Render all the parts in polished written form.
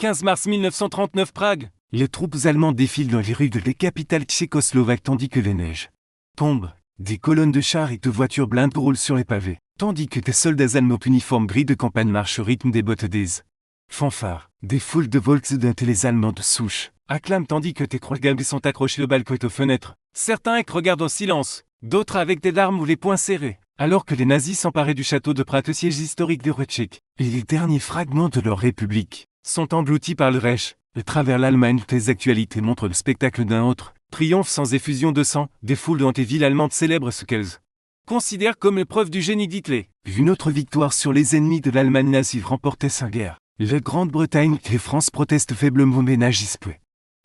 15 mars 1939 Prague. Les troupes allemandes défilent dans les rues de la capitale tchécoslovaque tandis que les neiges tombent. Des colonnes de chars et de voitures blindées roulent sur les pavés, tandis que des soldats allemands uniformes gris de campagne marchent au rythme des bottes des fanfares. Des foules de Volksdeutsche et les Allemands de souche acclament tandis que des croix gammées sont accrochées aux balcons et aux fenêtres. Certains regardent en silence, d'autres avec des larmes ou les poings serrés, alors que les nazis s'emparaient du château de Prague, siège historique de Rutschek, et les derniers fragments de leur république sont engloutis par le Reich. À travers l'Allemagne, les actualités montrent le spectacle d'un autre triomphe sans effusion de sang. Des foules dans les villes allemandes célèbrent ce qu'elles considèrent comme l'épreuve du génie d'Hitler. Une autre victoire sur les ennemis de l'Allemagne nazie remportée sans guerre. La Grande-Bretagne et France protestent faiblement mais n'agissent peu.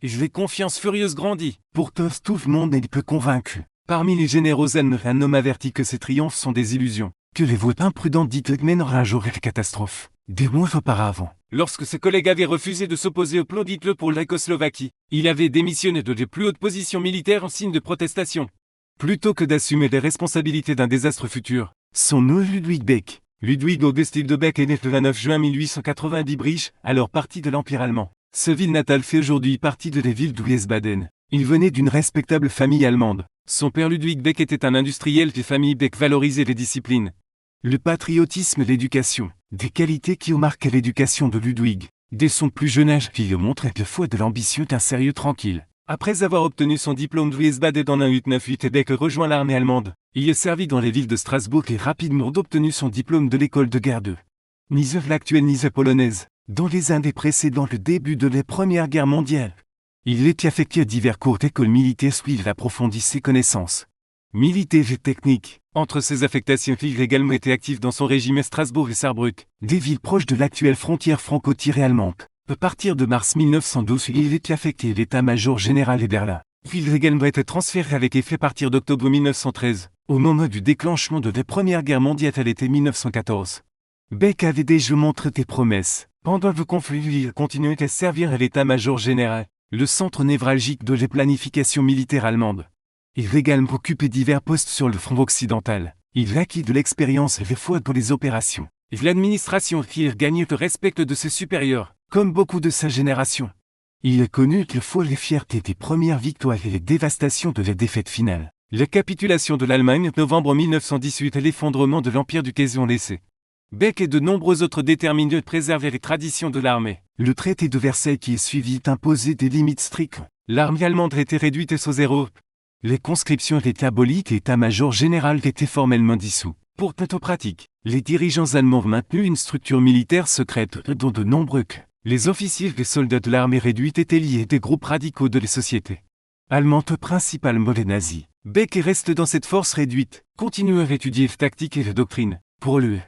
Et les confiances furieuses grandit. Pourtant tout le monde n'est peu convaincu. Parmi les généraux allemands, un homme avertit que ces triomphes sont des illusions, que les votes imprudents d'Hitler mèneront un jour à la catastrophe. Des mois auparavant, lorsque ses collègues avaient refusé de s'opposer au plan d'Hitler pour la Tchécoslovaquie, il avait démissionné de les plus hautes positions militaires en signe de protestation. Plutôt que d'assumer les responsabilités d'un désastre futur, son nom Ludwig Beck. Ludwig August Hildebecq est né le 29 juin 1890 Brich, alors partie de l'Empire allemand. Sa ville natale fait aujourd'hui partie de la ville de Wiesbaden. Il venait d'une respectable famille allemande. Son père Ludwig Beck était un industriel des familles Beck valorisait les disciplines. Le patriotisme et l'éducation, des qualités qui ont marqué l'éducation de Ludwig. Dès son plus jeune âge, il montrait de foi de l'ambition d'un sérieux tranquille. Après avoir obtenu son diplôme de Wiesbaden en 1898, Beck rejoint l'armée allemande. Il y a servi dans les villes de Strasbourg et rapidement obtenu son diplôme de l'école de guerre de Nice, l'actuelle Nice polonaise. Dans les années précédant le début de la Première Guerre mondiale, il était affecté à divers cours d'école militaire où il approfondit ses connaissances militaires et techniques. Entre ses affectations, il a également été actif dans son régime à Strasbourg et Saarbrück, des villes proches de l'actuelle frontière franco-allemande. À partir de mars 1912, il était affecté à l'état-major général à Berlin. Il a également été transféré avec effet à partir d'octobre 1913, au moment du déclenchement de la Première Guerre mondiale à l'été 1914. Beck avait déjà montré des promesses. Pendant le conflit, il continuait à servir à l'état-major général, le centre névralgique de la planification militaire allemande. Il a également occupé divers postes sur le front occidental. Il a acquis de l'expérience et la foi pour les opérations. Et l'administration qui a gagné le respect de ses supérieurs, comme beaucoup de sa génération. Il a connu la foi et la fierté des premières victoires et les dévastations de la défaite finale. La capitulation de l'Allemagne, novembre 1918 et l'effondrement de l'Empire du Kaiser ont laissé Beck et de nombreux autres déterminés de préserver les traditions de l'armée. Le traité de Versailles qui est suivi imposait des limites strictes. L'armée allemande était réduite à zéro. Les conscriptions étaient abolies et l'état-major général était formellement dissous. Pour toute pratique, les dirigeants allemands ont maintenu une structure militaire secrète dont de nombreux les officiers et soldats de l'armée réduite étaient liés à des groupes radicaux de la société allemande, principalement les nazis. Beck reste dans cette force réduite, continue à étudier la tactique et la doctrine. Pour lui,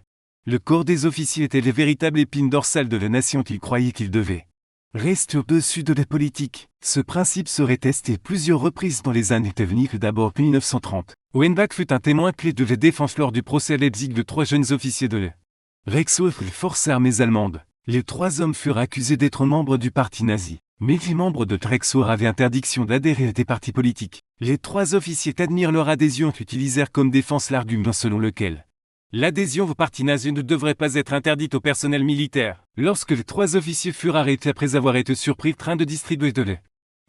le corps des officiers était la véritable épine dorsale de la nation qu'il croyait qu'il devait rester au-dessus de la politique. Ce principe serait testé plusieurs reprises dans les années à venir. D'abord 1930, Hohenbach fut un témoin clé de la défense lors du procès à Leipzig de 3 jeunes officiers de la Reichswehr, les forces armées allemandes. Les 3 hommes furent accusés d'être membres du parti nazi. Mais les membres de Reichswehr avaient interdiction d'adhérer à des partis politiques. Les 3 officiers admirent leur adhésion et utilisèrent comme défense l'argument selon lequel l'adhésion au parti nazi ne devrait pas être interdite au personnel militaire. Lorsque les 3 officiers furent arrêtés après avoir été surpris en train de distribuer de la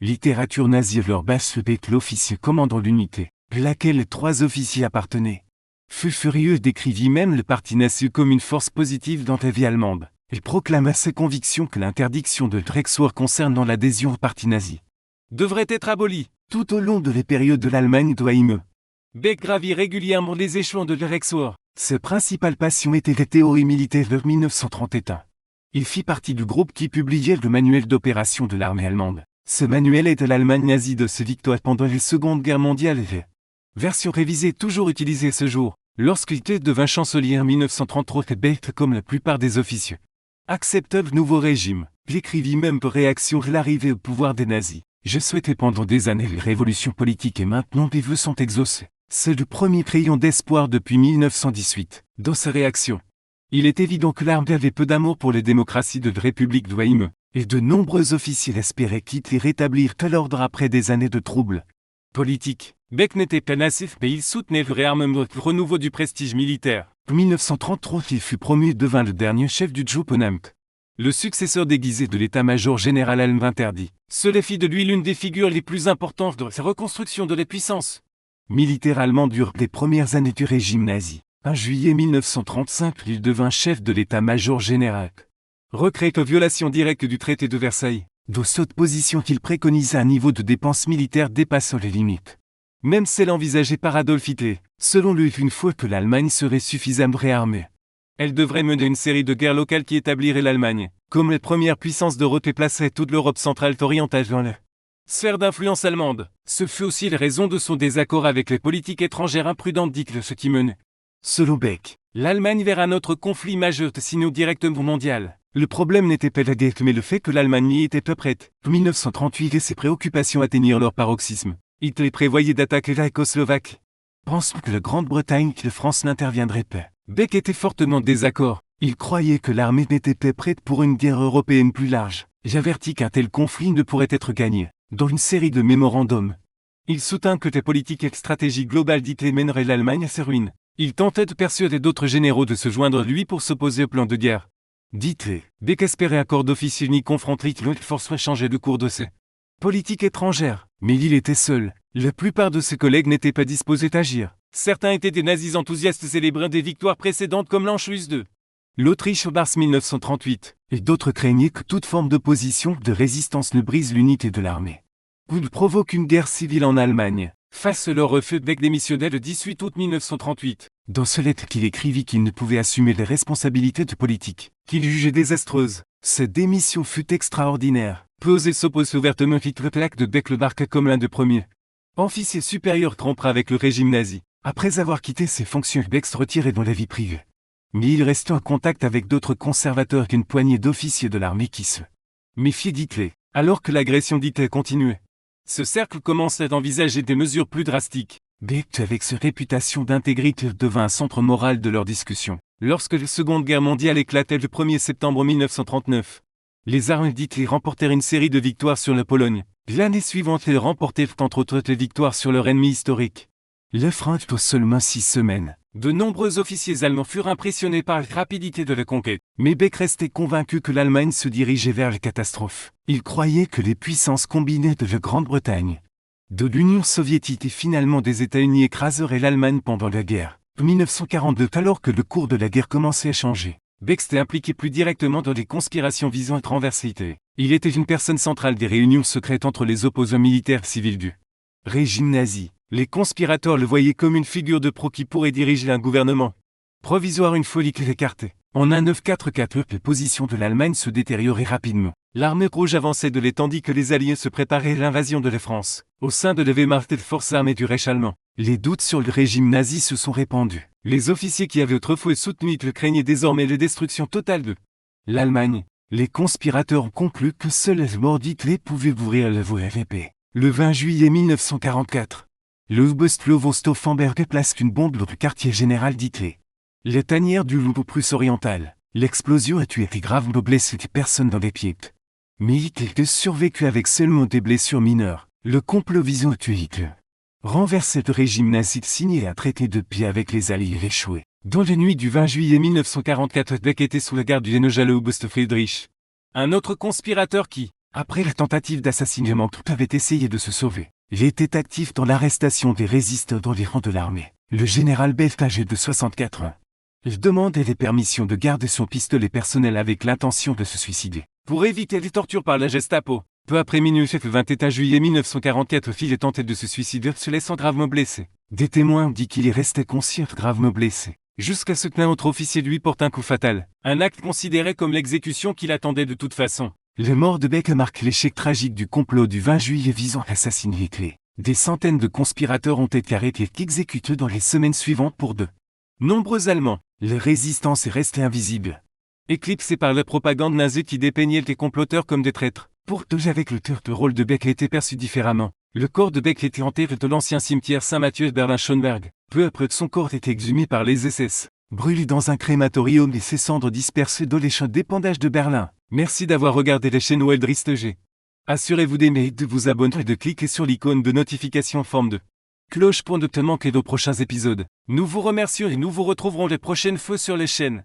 littérature nazie à leur base, Beck, l'officier commandant l'unité, à laquelle les 3 officiers appartenaient, fut furieux et décrivit même le parti nazi comme une force positive dans la vie allemande. Il proclama ses convictions que l'interdiction de Reichswehr concernant l'adhésion au parti nazi devrait être abolie. Tout au long de la période de l'Allemagne d'Oime, Beck gravit régulièrement les échelons de la Reichswehr. Sa principale passion était la théorie militaire de 1931. Il fit partie du groupe qui publiait le manuel d'opération de l'armée allemande. Ce manuel aide l'Allemagne nazie de ses victoires pendant la Seconde Guerre mondiale et la version révisée toujours utilisée ce jour. Lorsqu'il devint chancelier en 1933, Beck, comme la plupart des officiers, accepta le nouveau régime. Il écrivit même pour réaction à l'arrivée au pouvoir des nazis. Je souhaitais pendant des années les révolutions politiques et maintenant mes vœux sont exaucés. C'est le premier crayon d'espoir depuis 1918. Dans sa réaction, il est évident que l'armée avait peu d'amour pour les démocraties de la République de Weimar, et de nombreux officiers espéraient quitter et rétablir l'ordre après des années de troubles politiques. Beck n'était pas nassif, mais il soutenait le réarmement, le renouveau du prestige militaire. En 1933, il fut promu et devint le dernier chef du Jugendamt, Le successeur déguisé de l'état-major général allemand interdit. Cela fit de lui l'une des figures les plus importantes de sa reconstruction de la puissance militaire allemande durant les premières années du régime nazi. En juillet 1935, il devint chef de l'état-major général. Recréé en violation directe du traité de Versailles, de cette position qu'il préconisa un niveau de dépenses militaires dépassant les limites. Même celle envisagée par Adolf Hitler, selon lui, une fois que l'Allemagne serait suffisamment réarmée. Elle devrait mener une série de guerres locales qui établiraient l'Allemagne comme la première puissance d'Europe et placerait toute l'Europe centrale orientale dans la sphère d'influence allemande. Ce fut aussi la raison de son désaccord avec les politiques étrangères imprudentes d'Hitler, ce qui menait, selon Beck, l'Allemagne vers un autre conflit majeur sinon directement mondial. Le problème n'était pas la guerre, mais le fait que l'Allemagne n'y était pas prête. En 1938, et ses préoccupations atteignirent leur paroxysme. Hitler prévoyait d'attaquer la Tchécoslovaquie. Pensant que la Grande-Bretagne et la France n'interviendraient pas. Beck était fortement désaccord. Il croyait que l'armée n'était pas prête pour une guerre européenne plus large. J'avertis qu'un tel conflit ne pourrait être gagné. Dans une série de mémorandums, il soutint que la politique et stratégie globale d'Hitler mènerait l'Allemagne à ses ruines. Il tentait de persuader d'autres généraux de se joindre à lui pour s'opposer au plan de guerre d'Hitler. Beck espérait un corps d'officiers unis confronter Hitler forcerait changer de cours de ses politiques étrangères. Mais il était seul. La plupart de ses collègues n'étaient pas disposés à agir. Certains étaient des nazis enthousiastes célébrant des victoires précédentes comme l'Anschluss II, l'Autriche en mars 1938, et d'autres craignaient que toute forme d'opposition, de résistance ne brise l'unité de l'armée ou ne provoque une guerre civile en Allemagne. Face à leur refus, Beck démissionnait le 18 août 1938. Dans ce lettre qu'il écrivit qu'il ne pouvait assumer les responsabilités de politique, qu'il jugeait désastreuses. Cette démission fut extraordinaire. Peu osait s'opposer ouvertement. Hitler plaque de Beck le marqua comme l'un des premiers officiers supérieurs trompera avec le régime nazi. Après avoir quitté ses fonctions, Beck se retirait dans la vie privée. Mais il restait en contact avec d'autres conservateurs qu'une poignée d'officiers de l'armée qui se méfiaient d'Hitler. Alors que l'agression d'Hitler continuait, ce cercle commençait à envisager des mesures plus drastiques. Beck, avec sa réputation d'intégrité, devint un centre moral de leurs discussions. Lorsque la Seconde Guerre mondiale éclatait le 1er septembre 1939, les armées d'Hitler remportèrent une série de victoires sur la Pologne. L'année suivante, elles remportèrent entre autres des victoires sur leur ennemi historique. Le front en seulement 6 semaines. De nombreux officiers allemands furent impressionnés par la rapidité de la conquête. Mais Beck restait convaincu que l'Allemagne se dirigeait vers la catastrophe. Il croyait que les puissances combinées de la Grande-Bretagne, de l'Union soviétique et finalement des États-Unis écraseraient l'Allemagne pendant la guerre. En 1942, alors que le cours de la guerre commençait à changer, Beck s'était impliqué plus directement dans des conspirations visant à renverser Hitler. Il était une personne centrale des réunions secrètes entre les opposants militaires civils du régime nazi. Les conspirateurs le voyaient comme une figure de proue qui pourrait diriger un gouvernement provisoire, une folie qu'il écartait. En 1944, la position de l'Allemagne se détériorait rapidement. L'armée rouge avançait de l'Est tandis que les Alliés se préparaient à l'invasion de la France. Au sein de la Wehrmacht et des forces armées du Reich allemand, les doutes sur le régime nazi se sont répandus. Les officiers qui avaient autrefois soutenu Hitler craignaient désormais la destruction totale de l'Allemagne. Les conspirateurs ont conclu que seul la mort d'Hitler pouvait ouvrir la voie à la paix. Le 20 juillet 1944, le Oberstleutnant Stauffenberg place une bombe dans le quartier général d'Hitler, la tanière du Loup, Prusse orientale. L'explosion a tué et gravement blessé personne dans les pieds. Mais Hitler survécut avec seulement des blessures mineures. Le complot visant à tuer Hitler, renverser le régime nazi, signé un traité de paix avec les Alliés et échoué. Dans la nuit du 20 juillet 1944, Beck était sous la garde du général August Friedrich, un autre conspirateur qui, après la tentative d'assassinat, tout avait essayé de se sauver. Il était actif dans l'arrestation des résistants dans les rangs de l'armée. Le général Beck, âgé de 64 ans, il demandait les permissions de garder son pistolet personnel avec l'intention de se suicider. Pour éviter les tortures par la Gestapo, peu après minuit le 21 juillet 1944, il tentait de se suicider, se laissant gravement blessé. Des témoins ont dit qu'il y restait conscient, gravement blessé, jusqu'à ce qu'un autre officier lui porte un coup fatal. Un acte considéré comme l'exécution qu'il attendait de toute façon. La mort de Beck marque l'échec tragique du complot du 20 juillet visant à assassiner Hitler. Des centaines de conspirateurs ont été arrêtés et exécutés dans les semaines suivantes pour de nombreux Allemands. La résistance est restée invisible, éclipsée par la propagande nazie qui dépeignait les comploteurs comme des traîtres. Pourtant, avec le temps, le rôle de Beck a été perçu différemment. Le corps de Beck était enterré de l'ancien cimetière Saint-Mathieu de Berlin-Schöneberg. Peu après, son corps était exhumé par les SS, brûlé dans un crématorium et ses cendres dispersées dans les champs d'épandage de Berlin. Merci d'avoir regardé la chaîne Weldrist. Assurez-vous d'aimer et de vous abonner et de cliquer sur l'icône de notification en forme de cloche pour ne pas manquer nos prochains épisodes. Nous vous remercions et nous vous retrouverons les prochaines fois sur les chaînes.